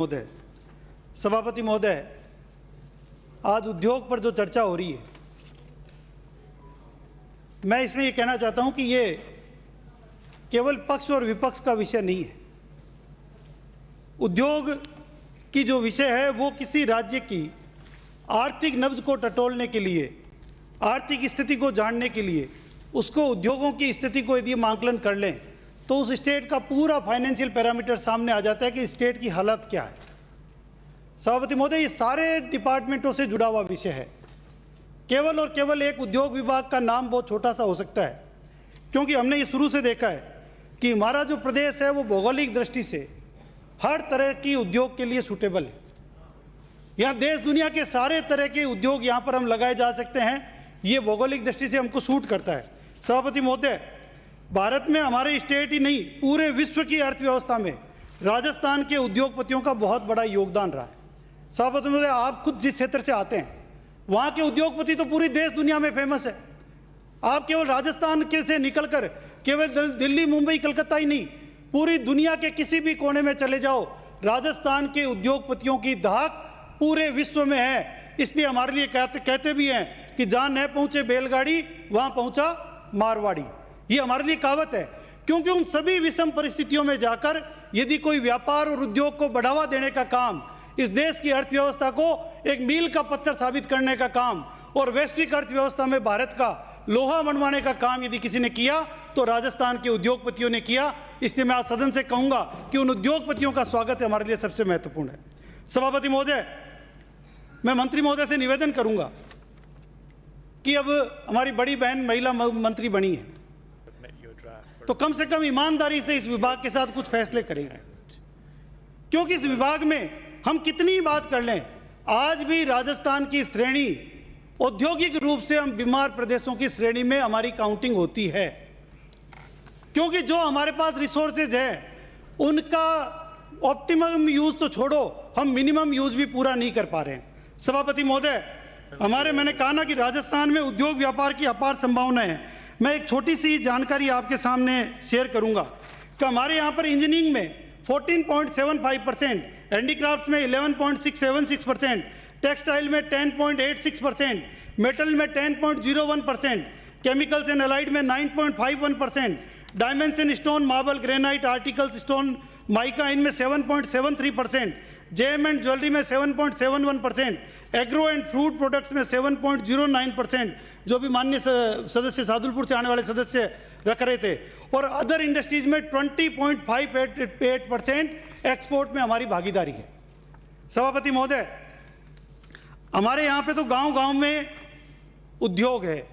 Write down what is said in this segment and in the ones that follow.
महोदय, सभापति महोदय, आज उद्योग पर जो चर्चा हो रही है, मैं इसमें ये कहना चाहता हूं कि ये केवल पक्ष और विपक्ष का विषय नहीं है। उद्योग की जो विषय है वो किसी राज्य की आर्थिक नब्ज को टटोलने के लिए, आर्थिक स्थिति को जानने के लिए, उसको उद्योगों की स्थिति को यदि हम आंकलन कर लें तो उस स्टेट का पूरा फाइनेंशियल पैरामीटर सामने आ जाता है कि स्टेट की हालत क्या है। सभापति महोदय, ये सारे डिपार्टमेंटों से जुड़ा हुआ विषय है। केवल और केवल एक उद्योग विभाग का नाम बहुत छोटा सा हो सकता है, क्योंकि हमने ये शुरू से देखा है कि हमारा जो प्रदेश है वो भौगोलिक दृष्टि से हर तरह की उद्योग के लिए सूटेबल है। यहाँ देश दुनिया के सारे तरह के उद्योग यहाँ पर हम लगाए जा सकते हैं। ये भौगोलिक दृष्टि से हमको सूट करता है। सभापति महोदय, भारत में हमारे स्टेट ही नहीं, पूरे विश्व की अर्थव्यवस्था में राजस्थान के उद्योगपतियों का बहुत बड़ा योगदान रहा है। सभापति महोदय, आप खुद जिस क्षेत्र से आते हैं वहाँ के उद्योगपति तो पूरी देश दुनिया में फेमस है। आप केवल राजस्थान के से निकलकर केवल दिल्ली, मुंबई, कलकत्ता ही नहीं, पूरी दुनिया के किसी भी कोने में चले जाओ, राजस्थान के उद्योगपतियों की धाक पूरे विश्व में है। इसलिए हमारे लिए कहते भी हैं कि जहाँ न पहुँचे बैलगाड़ी वहाँ पहुँचा मारवाड़ी। ये हमारे लिए कहावत है, क्योंकि उन सभी विषम परिस्थितियों में जाकर यदि कोई व्यापार और उद्योग को बढ़ावा देने का काम, इस देश की अर्थव्यवस्था को एक मील का पत्थर साबित करने का काम और वैश्विक अर्थव्यवस्था में भारत का लोहा मनवाने का काम यदि किसी ने किया तो राजस्थान के उद्योगपतियों ने किया। इसलिए मैं आज सदन से कहूंगा कि उन उद्योगपतियों का स्वागत हमारे लिए सबसे महत्वपूर्ण है। सभापति महोदय, मैं मंत्री महोदय से निवेदन करूंगा कि अब हमारी बड़ी बहन महिला मंत्री बनी है तो कम से कम ईमानदारी से इस विभाग के साथ कुछ फैसले करेंगे, क्योंकि इस विभाग में हम कितनी बात कर लें, आज भी राजस्थान की श्रेणी औद्योगिक रूप से हम बीमार प्रदेशों की श्रेणी में हमारी काउंटिंग होती है, क्योंकि जो हमारे पास रिसोर्सेज है उनका ऑप्टिमम यूज तो छोड़ो, हम मिनिमम यूज भी पूरा नहीं कर पा रहे हैं। सभापति महोदय, मैंने कहा ना कि राजस्थान में उद्योग व्यापार की अपार संभावना है। मैं एक छोटी सी जानकारी आपके सामने शेयर करूंगा कि हमारे यहाँ पर इंजीनियरिंग में 14.75%, हैंडीक्राफ्ट में 11.676%, टेक्सटाइल में 10.86%, मेटल में 10.01%, केमिकल्स एंड अलाइड में 9.51%, dimension stone, marble, granite, articles stone, mica इनमें 7.73%, जेम एंड ज्वेलरी में 7.71%, एग्रो एंड फ्रूट प्रोडक्ट्स में 7.09%, जो भी माननीय सदस्य सादुलपुर से आने वाले सदस्य रख रहे थे, और अदर इंडस्ट्रीज में 20.58% एक्सपोर्ट में हमारी भागीदारी है। सभापति महोदय, हमारे यहाँ पे तो गांव-गांव में उद्योग है।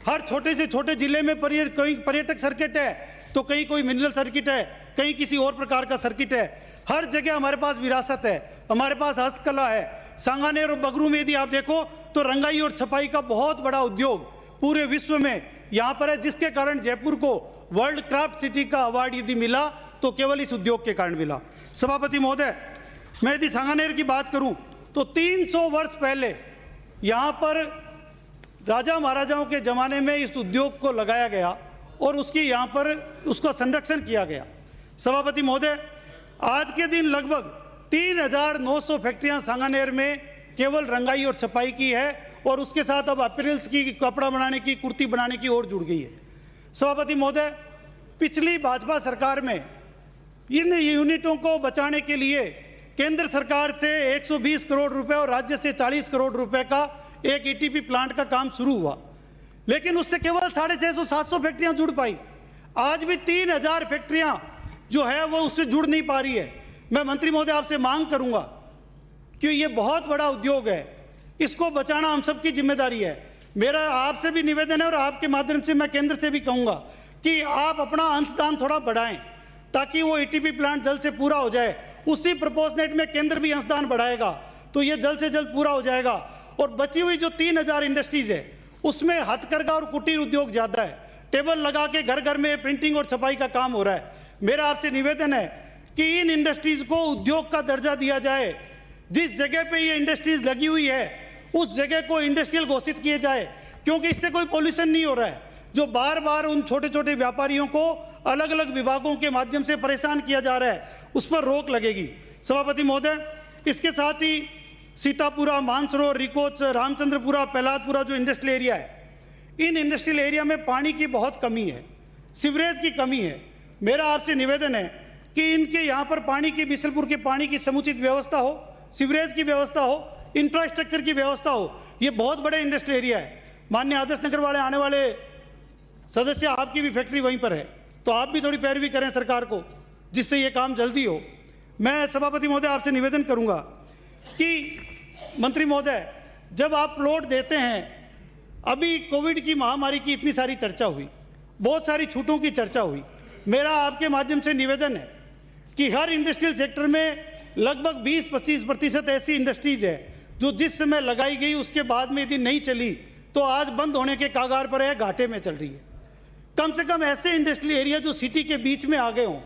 हर छोटे से छोटे जिले में कहीं पर्यटक सर्किट है तो कहीं कोई मिनरल सर्किट है, कहीं किसी और प्रकार का सर्किट है। हर जगह हमारे पास विरासत है, हमारे पास हस्तकला है। सांगानेर और बगरू में यदि आप देखो तो रंगाई और छपाई का बहुत बड़ा उद्योग पूरे विश्व में यहाँ पर है, जिसके कारण जयपुर को वर्ल्ड क्राफ्ट सिटी का अवार्ड यदि मिला तो केवल इस उद्योग के कारण मिला। सभापति महोदय, मैं यदि सांगानेर की बात करूं तो 300 वर्ष पहले यहाँ पर राजा महाराजाओं के ज़माने में इस उद्योग को लगाया गया और उसकी यहाँ पर उसका संरक्षण किया गया। सभापति महोदय, आज के दिन लगभग 3900 फैक्ट्रियाँ सांगानेर में केवल रंगाई और छपाई की है, और उसके साथ अब अपैरल्स की, कपड़ा बनाने की, कुर्ती बनाने की ओर जुड़ गई है। सभापति महोदय, पिछली भाजपा सरकार में इन यूनिटों को बचाने के लिए केंद्र सरकार से 120 करोड़ रुपए और राज्य से 40 करोड़ रुपए का एक ईटीपी प्लांट का काम शुरू हुआ, लेकिन उससे केवल 650-700 फैक्ट्रियां जुड़ पाई। आज भी 3000 फैक्ट्रियां जो है वो उससे जुड़ नहीं पा रही है। मैं मंत्री महोदय आपसे मांग करूंगा कि ये बहुत बड़ा उद्योग है, इसको बचाना हम सबकी जिम्मेदारी है। मेरा आपसे भी निवेदन है और आपके माध्यम से मैं केंद्र से भी कहूंगा कि आप अपना अंशदान थोड़ा बढ़ाएं ताकि वो ईटीपी प्लांट जल्द से पूरा हो जाए। उसी प्रपोजनेट में केंद्र भी अंशदान बढ़ाएगा तो ये जल्द से जल्द पूरा हो जाएगा। और बची हुई जो 3000 इंडस्ट्रीज है उसमें हथकरघा और कुटीर उद्योग ज़्यादा है। टेबल लगा के घर घर में प्रिंटिंग और छपाई का काम हो रहा है। मेरा आपसे निवेदन है कि इन इंडस्ट्रीज को उद्योग का दर्जा दिया जाए। जिस जगह पे ये इंडस्ट्रीज लगी हुई है उस जगह को इंडस्ट्रियल घोषित किए जाए, क्योंकि इससे कोई पोल्यूशन नहीं हो रहा है। जो बार बार उन छोटे छोटे व्यापारियों को अलग अलग विभागों के माध्यम से परेशान किया जा रहा है, उस पर रोक लगेगी। सभापति महोदय, इसके साथ ही सीतापुरा, मानसरोवर, रिकोच, रामचंद्रपुरा, प्रहलादपुरा जो इंडस्ट्रियल एरिया है, इन इंडस्ट्रियल एरिया में पानी की बहुत कमी है, सीवरेज की कमी है। मेरा आपसे निवेदन है कि इनके यहाँ पर पानी की, बिसलपुर के पानी की समुचित व्यवस्था हो, सीवरेज की व्यवस्था हो, इंफ्रास्ट्रक्चर की व्यवस्था हो। ये बहुत बड़े इंडस्ट्रियल एरिया है। माननीय आदर्श नगर वाले आने वाले सदस्य, आपकी भी फैक्ट्री वहीं पर है, तो आप भी थोड़ी पैरवी करें सरकार को, जिससे ये काम जल्दी हो। मैं सभापति महोदय आपसे निवेदन करूंगा कि मंत्री महोदय, जब आप प्लॉट देते हैं, अभी कोविड की महामारी की इतनी सारी चर्चा हुई, बहुत सारी छूटों की चर्चा हुई, मेरा आपके माध्यम से निवेदन है कि हर इंडस्ट्रियल सेक्टर में लगभग 20-25% ऐसी इंडस्ट्रीज है जो जिस समय लगाई गई उसके बाद में यदि नहीं चली तो आज बंद होने के कागार पर है, घाटे में चल रही है। कम से कम ऐसे इंडस्ट्रियल एरिया जो सिटी के बीच में आ गए हों,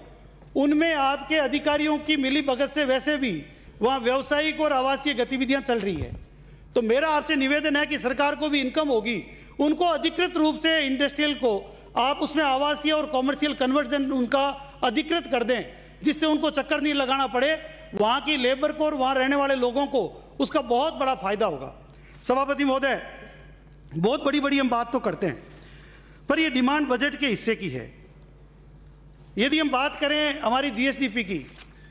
उनमें आपके अधिकारियों की मिली भगत से वैसे भी वहाँ व्यावसायिक और आवासीय गतिविधियाँ चल रही है। तो मेरा आपसे निवेदन है कि सरकार को भी इनकम होगी, उनको अधिकृत रूप से इंडस्ट्रियल को आप उसमें आवासीय और कॉमर्शियल कन्वर्जन उनका अधिकृत कर दें, जिससे उनको चक्कर नहीं लगाना पड़े, वहाँ की लेबर को और वहाँ रहने वाले लोगों को उसका बहुत बड़ा फायदा होगा। सभापति महोदय, बहुत बड़ी बड़ी हम बात तो करते हैं, पर ये डिमांड बजट के हिस्से की है। यदि हम बात करें हमारी जीएसडीपी की,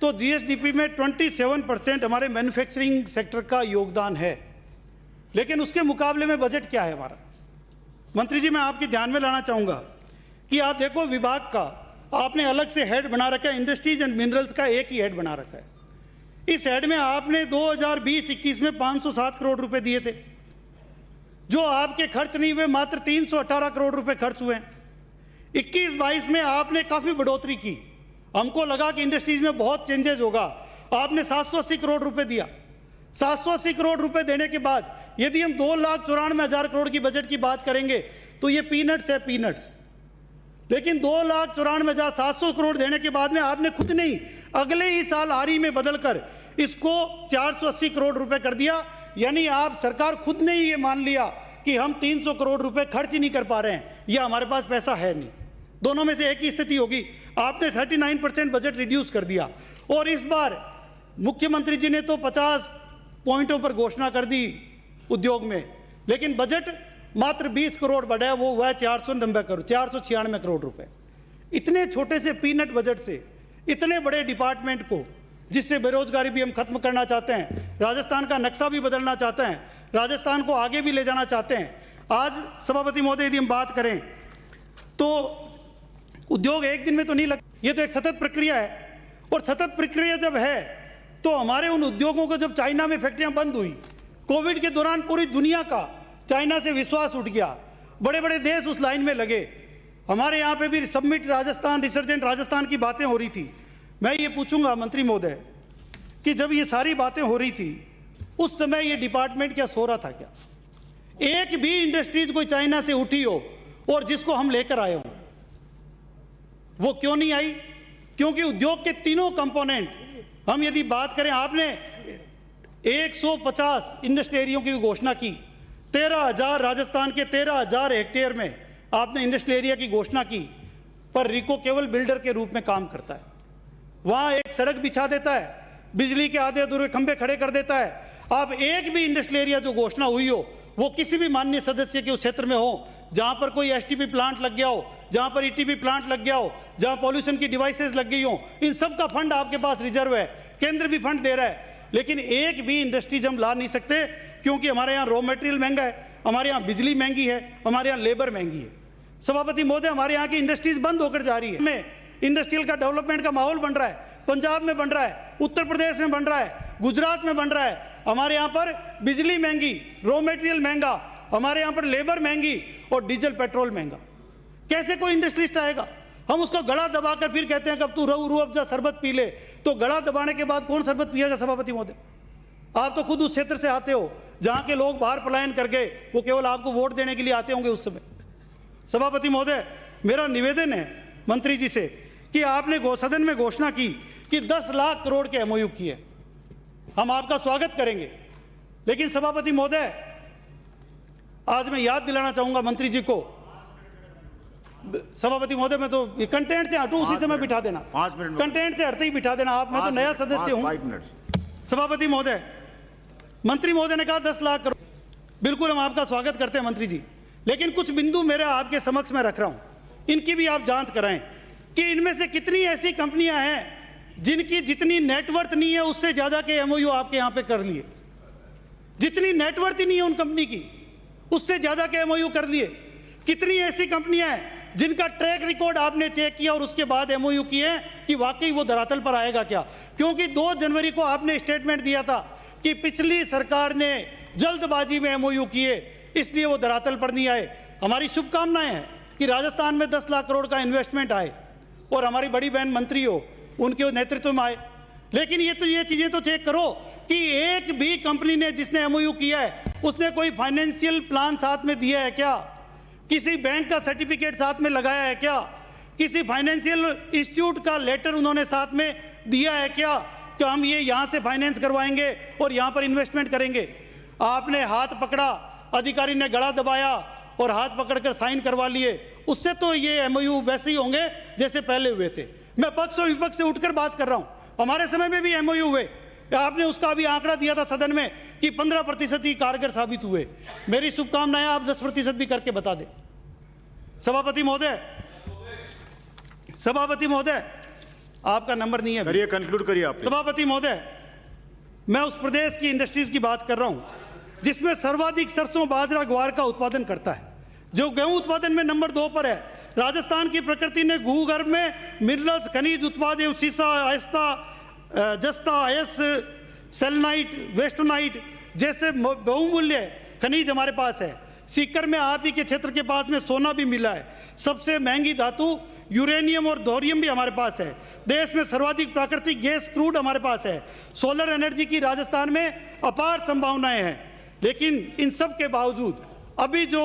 तो जीएसडीपी में 27% हमारे मैन्युफैक्चरिंग सेक्टर का योगदान है, लेकिन उसके मुकाबले में बजट क्या है हमारा? मंत्री जी, मैं आपके ध्यान में लाना चाहूँगा कि आप देखो, विभाग का आपने अलग से हेड बना रखा है, इंडस्ट्रीज एंड मिनरल्स का एक ही हेड बना रखा है। इस हेड में आपने 2020-21 में 507 करोड़ रुपए दिए थे, जो आपके खर्च नहीं हुए, मात्र 318 करोड़ रुपए खर्च हुए। 21-22 में आपने काफ़ी बढ़ोतरी की, हमको लगा कि इंडस्ट्रीज में बहुत चेंजेस होगा, आपने 780 करोड़ रुपए दिया। 780 करोड़ रुपए देने के बाद यदि हम 2,94,000 करोड़ की बजट की बात करेंगे तो ये पीनट्स है, पीनट्स। लेकिन 2,94,700 करोड़ देने के बाद में आपने खुद नहीं, अगले ही साल आरी में बदलकर इसको 480 करोड़ रुपए कर दिया। यानी आप सरकार खुद ने ही ये मान लिया कि हम 300 करोड़ रुपए खर्च ही नहीं कर पा रहे हैं, या हमारे पास पैसा है नहीं। दोनों में से एक ही स्थिति होगी। आपने 39% बजट रिड्यूस कर दिया, और इस बार मुख्यमंत्री जी ने तो 50 पॉइंटों पर घोषणा कर दी उद्योग में, लेकिन बजट मात्र 20 करोड़ बढ़ा, वो हुआ 496 करोड़ रुपए। इतने छोटे से पीनट बजट से इतने बड़े डिपार्टमेंट को, जिससे बेरोजगारी भी हम खत्म करना चाहते हैं, राजस्थान का नक्शा भी बदलना चाहते हैं, राजस्थान को आगे भी ले जाना चाहते हैं। आज सभापति महोदय, यदि हम बात करें तो उद्योग एक दिन में तो नहीं लग, ये तो एक सतत प्रक्रिया है, और सतत प्रक्रिया जब है तो हमारे उन उद्योगों को, जब चाइना में फैक्ट्रियां बंद हुई कोविड के दौरान, पूरी दुनिया का चाइना से विश्वास उठ गया, बड़े बड़े देश उस लाइन में लगे। हमारे यहाँ पे भी सबमिट राजस्थान, रिसर्जेंट राजस्थान की बातें हो रही थी। मैं ये पूछूंगा मंत्री महोदय कि जब ये सारी बातें हो रही थी, उस समय ये डिपार्टमेंट क्या सो रहा था क्या? एक भी इंडस्ट्रीज कोई चाइना से उठी हो और जिसको हम लेकर आए हों, वो क्यों नहीं आई? क्योंकि उद्योग के तीनों कंपोनेंट, हम यदि बात करें, आपने 150 इंडस्ट्रियल एरिया की घोषणा की, 13,000 राजस्थान के 13,000 हेक्टेयर में आपने इंडस्ट्रियल एरिया की घोषणा की, पर रिको केवल बिल्डर के रूप में काम करता है। वहां एक सड़क बिछा देता है, बिजली के आधे अधूरे खंभे खड़े कर देता है। आप एक भी इंडस्ट्रियल एरिया जो घोषणा हुई हो, वो किसी भी माननीय सदस्य के उस क्षेत्र में हो जहां पर कोई एसटीपी प्लांट लग गया हो, जहां पर ईटीपी प्लांट लग गया हो, जहां पॉल्यूशन की डिवाइसेस लग गई हो, इन सब का फंड आपके पास रिजर्व है, केंद्र भी फंड दे रहा है, लेकिन एक भी इंडस्ट्रीज हम ला नहीं सकते, क्योंकि हमारे यहाँ रॉ मटेरियल महंगा है, हमारे यहाँ बिजली महंगी है, हमारे यहाँ लेबर महंगी है। सभापति महोदय, हमारे यहाँ की इंडस्ट्रीज बंद होकर जा रही है। में इंडस्ट्रियल का डेवलपमेंट का माहौल बन रहा है, पंजाब में बन रहा है, उत्तर प्रदेश में बन रहा है, गुजरात में बन रहा है। हमारे यहाँ पर बिजली महंगी, रॉ मटेरियल महंगा, हमारे यहाँ पर लेबर महंगी और डीजल पेट्रोल महंगा। कैसे कोई इंडस्ट्रिस्ट आएगा? हम उसको गला दबाकर फिर कहते हैं कि अब तू रूह अफ़ज़ा शरबत पी ले, तो गला दबाने के बाद कौन शरबत पिएगा? सभापति महोदय, आप तो खुद उस क्षेत्र से आते हो जहाँ के लोग बाहर पलायन कर गए, वो केवल आपको वोट देने के लिए आते होंगे उस समय। सभापति महोदय, मेरा निवेदन है मंत्री जी से कि आपने सदन में घोषणा की कि 10 लाख करोड़ के एमओयू किए, हम आपका स्वागत करेंगे, लेकिन सभापति महोदय, आज मैं याद दिलाना चाहूंगा मंत्री जी को, सभापति महोदय, मैं तो कंटेंट से हटूं, उसी समय बिठा देना। 5 मिनट कंटेंट से हटते ही बिठा देना आप। मैं तो नया सदस्य हूं। 5 मिनट। सभापति महोदय, मंत्री महोदय ने कहा 10 लाख करोड़, बिल्कुल हम आपका स्वागत करते हैं मंत्री जी, लेकिन कुछ बिंदु मेरे आपके समक्ष में रख रहा हूं, इनकी भी आप जांच कराएं कि इनमें से कितनी ऐसी कंपनियां हैं जिनकी जितनी नेटवर्थ नहीं है उससे ज्यादा के एमओयू आपके यहां पे कर लिए। जितनी नेटवर्थ ही नहीं है उन कंपनी की, उससे ज्यादा के एमओयू कर लिए। कितनी ऐसी कंपनियां हैं जिनका ट्रैक रिकॉर्ड आपने चेक किया और उसके बाद एमओयू किए कि वाकई वो धरातल पर आएगा क्या? क्योंकि 2 जनवरी को आपने स्टेटमेंट दिया था कि पिछली सरकार ने जल्दबाजी में एमओयू किए, इसलिए वो धरातल पर नहीं आए। हमारी शुभकामनाएं हैं कि राजस्थान में 10 लाख करोड़ का इन्वेस्टमेंट आए और हमारी बड़ी बहन मंत्री हो, उनके नेतृत्व में आए। लेकिन ये चीजें तो चेक करो कि एक भी कंपनी ने जिसने एमओयू किया है उसने कोई फाइनेंशियल प्लान साथ में दिया है क्या? किसी बैंक का सर्टिफिकेट साथ में लगाया है क्या? किसी फाइनेंशियल इंस्टीट्यूट का लेटर उन्होंने साथ में दिया है क्या कि हम ये यहां से फाइनेंस करवाएंगे और यहां पर इन्वेस्टमेंट करेंगे? आपने हाथ पकड़ा, अधिकारी ने गला दबाया और हाथ पकड़कर साइन करवा लिए। उससे तो ये एमओयू वैसे ही होंगे जैसे पहले हुए थे। मैं पक्ष और विपक्ष से उठकर बात कर रहा हूं। हमारे समय में भी एमओयू हुए, आपने उसका भी आंकड़ा दिया था सदन में कि 15% ही कारगर साबित हुए। मेरी शुभकामनाएं, आप 10% भी करके बता दें। सभापति महोदय, आपका नंबर नहीं है, करिए, कंक्लूड करिए आप। सभापति महोदय, मैं उस प्रदेश की इंडस्ट्रीज की बात कर रहा हूं जिसमें सर्वाधिक सरसों, बाजरा, ग्वार का उत्पादन करता है, जो गेहूं उत्पादन में नंबर 2 पर है। राजस्थान की प्रकृति ने भूगर्भ में मिनरल्स, खनिज उत्पाद एवं सीसा, आयस्ता, जस्ता, आयस, सेलेनाइट, वेस्टोनाइट जैसे बहुमूल्य खनिज हमारे पास है। सीकर में आप ही के क्षेत्र के पास में सोना भी मिला है। सबसे महंगी धातु यूरेनियम और थोरियम भी हमारे पास है। देश में सर्वाधिक प्राकृतिक गैस क्रूड हमारे पास है। सोलर एनर्जी की राजस्थान में अपार संभावनाएं हैं। लेकिन इन सब के बावजूद अभी जो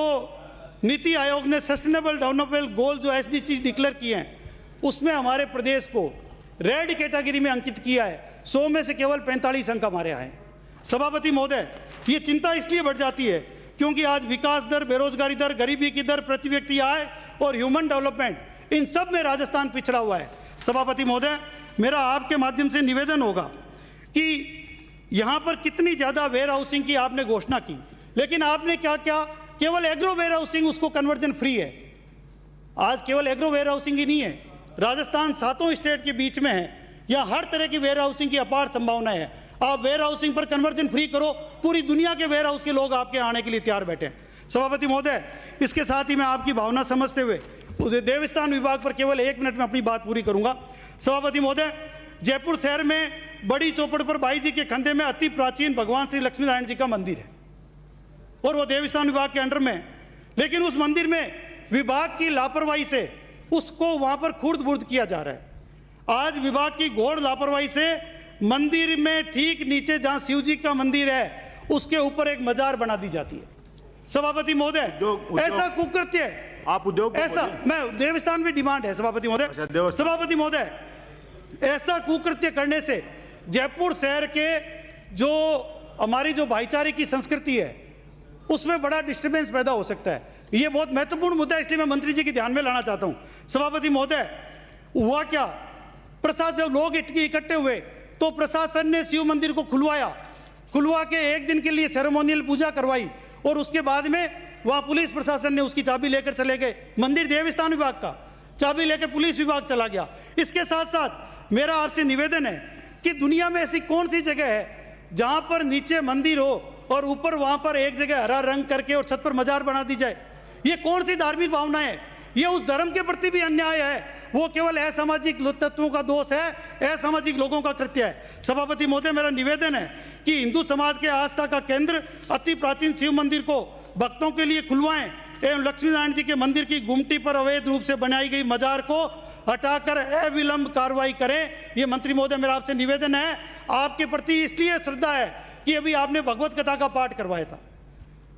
नीति आयोग ने सस्टेनेबल डेवलपमेंट गोल जो एसडीजी डिक्लेयर किए हैं, उसमें हमारे प्रदेश को रेड कैटेगरी में अंकित किया है। 100 में से केवल 45 अंक हमारे आए हैं। सभापति महोदय, ये चिंता इसलिए बढ़ जाती है क्योंकि आज विकास दर, बेरोजगारी दर, गरीबी की दर, प्रति व्यक्ति आय और ह्यूमन डेवलपमेंट, इन सब में राजस्थान पिछड़ा हुआ है। सभापति महोदय, मेरा आपके माध्यम से निवेदन होगा कि यहां पर कितनी ज्यादा वेयर हाउसिंग की आपने घोषणा की, लेकिन आपने क्या क्या, केवल एग्रो वेयर हाउसिंग, उसको कन्वर्जन फ्री है। आज केवल एग्रो वेयर हाउसिंग ही नहीं है, राजस्थान 7 स्टेट के बीच में है। यहाँ हर तरह की वेयर हाउसिंग की अपार संभावना है। आप वेयर हाउसिंग पर कन्वर्जन फ्री करो, पूरी दुनिया के वेयर हाउस के लोग आपके आने के लिए तैयार बैठे हैं। सभापति महोदय, इसके साथ ही मैं आपकी भावना समझते हुए देवस्थान विभाग पर केवल 1 मिनट में अपनी बात पूरी करूंगा। सभापति महोदय, जयपुर शहर में बड़ी चौपड़ पर बाई जी के खंडे में अति प्राचीन भगवान श्री लक्ष्मी नारायण जी का मंदिर है और वो देवस्थान विभाग के अंडर में है। लेकिन उस मंदिर में विभाग की लापरवाही से उसको वहां पर खुर्द बुर्द किया जा रहा है। आज विभाग की घोर लापरवाही से मंदिर में ठीक नीचे जहां शिव जी का मंदिर है उसके ऊपर एक मजार बना दी जाती है। सभापति महोदय, ऐसा कुकृत्य, आप उद्योग, ऐसा, मैं देवस्थान में डिमांड है सभापति महोदय। सभापति महोदय, ऐसा कुकृत्य करने से जयपुर शहर के जो हमारी जो भाईचारे की संस्कृति है उसमें बड़ा डिस्टर्बेंस पैदा हो सकता है। ये बहुत महत्वपूर्ण मुद्दा है, इसलिए मैं मंत्री जी के ध्यान में लाना चाहता हूं। सभापति महोदय, हुआ क्या, प्रसाद जब लोग इकट्ठे हुए तो प्रशासन ने शिव मंदिर को खुलवा के 1 दिन के लिए सेरेमोनियल पूजा करवाई और उसके बाद में वहां पुलिस प्रशासन ने उसकी चाबी लेकर चले गए। मंदिर देवस्थान विभाग का, चाबी लेकर पुलिस विभाग चला गया। इसके साथ साथ मेरा आपसे निवेदन है कि दुनिया में ऐसी कौन सी जगह है जहां पर नीचे मंदिर हो और ऊपर वहां पर एक जगह हरा रंग करके और छत पर मजार बना दी जाए? ये कौन सी धार्मिक भावना है? ये उस धर्म के प्रति भी अन्याय है। वो केवल असामाजिक तत्वों का दोष है, असामाजिक लोगों का कृत्य है। सभापति महोदय, मेरा निवेदन है कि हिंदू समाज के आस्था का केंद्र अति प्राचीन शिव मंदिर को भक्तों के लिए खुलवाएं एवं लक्ष्मी नारायण जी के मंदिर की गुमटी पर अवैध रूप से बनाई गई मजार को हटाकर अविलंब कार्रवाई करें। ये मंत्री महोदय, मेरा आपसे निवेदन है। आपके प्रति इसलिए श्रद्धा है कि अभी आपने भगवत कथा का पाठ करवाया था।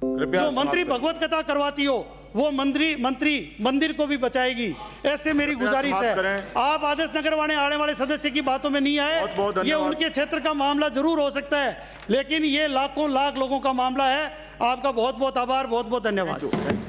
जो मंत्री भगवत कथा करवाती हो वो मंदिर को भी बचाएगी। ऐसे मेरी गुजारिश है, आप आदर्श नगर आने वाले सदस्य की बातों में नहीं आए। ये उनके क्षेत्र का मामला जरूर हो सकता है, लेकिन ये लाखों लाख लोगों का मामला है। आपका बहुत बहुत आभार, बहुत बहुत धन्यवाद।